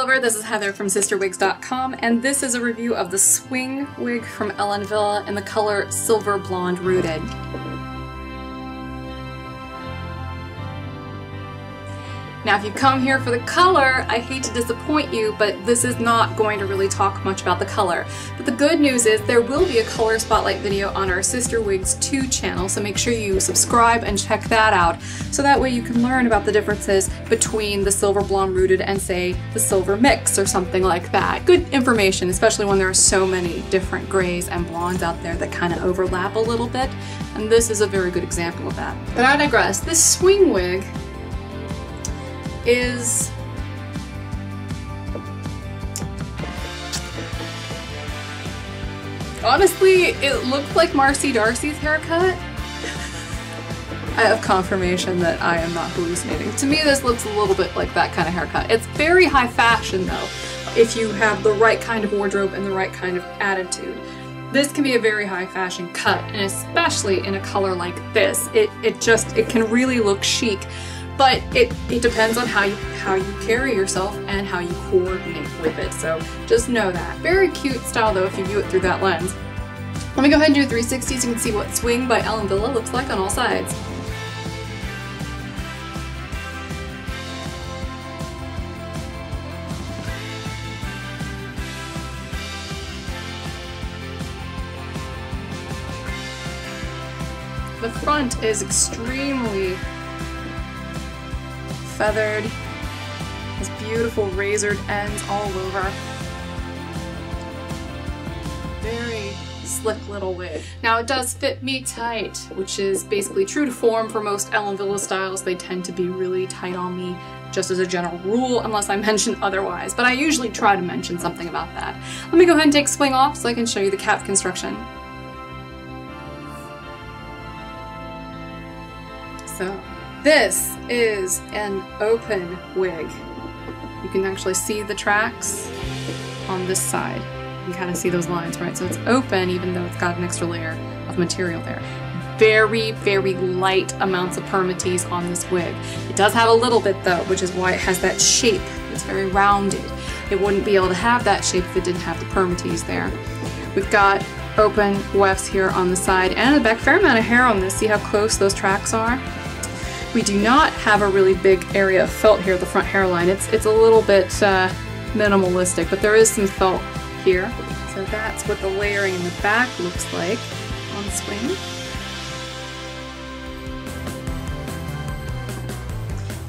lover, this is Heather from CysterWigs.com, and this is a review of the swing wig from Wille in the color Silverblonde Rooted. Now if you come here for the color, I hate to disappoint you, but this is not going to really talk much about the color. But the good news is there will be a color spotlight video on our CysterWigs 2 channel, so make sure you subscribe and check that out, so that way you can learn about the differences between the Silverblonde Rooted and, say, the Silver Mix or something like that. Good information, especially when there are so many different grays and blondes out there that kind of overlap a little bit, and this is a very good example of that. But I digress. This swing wig is honestly, it looked like Marcy Darcy's haircut. I have confirmation that I am not hallucinating. To me, this looks a little bit like that kind of haircut. It's very high fashion though, if you have the right kind of wardrobe and the right kind of attitude. This can be a very high fashion cut, and especially in a color like this, it can really look chic. But it depends on how you carry yourself and how you coordinate with it, so just know that. Very cute style though if you view it through that lens. Let me go ahead and do a 360 so you can see what Swing by Wille looks like on all sides. The front is extremely feathered, has beautiful razored ends all over. Very slick little wig. Now it does fit me tight, which is basically true to form for most Wille styles. They tend to be really tight on me, just as a general rule, unless I mention otherwise. But I usually try to mention something about that. Let me go ahead and take Swing off so I can show you the cap construction. So this is an open wig. You can actually see the tracks on this side. You can kind of see those lines, right? So it's open even though it's got an extra layer of material there. Very, very light amounts of permatease on this wig. It does have a little bit though, which is why it has that shape. It's very rounded. It wouldn't be able to have that shape if it didn't have the permatease there. We've got open wefts here on the side and the back. Fair amount of hair on this. See how close those tracks are? We do not have a really big area of felt here at the front hairline. It's a little bit minimalistic, but there is some felt here. So that's what the layering in the back looks like on Swing.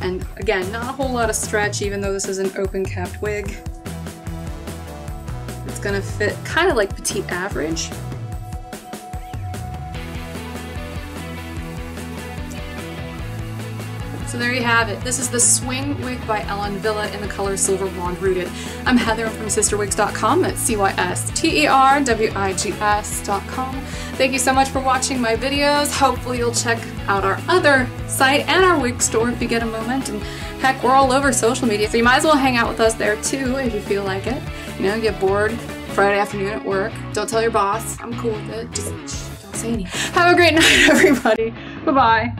And again, not a whole lot of stretch, even though this is an open capped wig. It's gonna fit kind of like petite average. So there you have it. This is the Swing wig by Wille in the color Silverblonde Rooted. I'm Heather from CysterWigs.com. That's CysterWigs.com. Thank you so much for watching my videos. Hopefully you'll check out our other site and our wig store if you get a moment. And heck, we're all over social media, so you might as well hang out with us there too if you feel like it. You know, get bored Friday afternoon at work. Don't tell your boss. I'm cool with it. Just don't say anything. Have a great night, everybody. Bye-bye.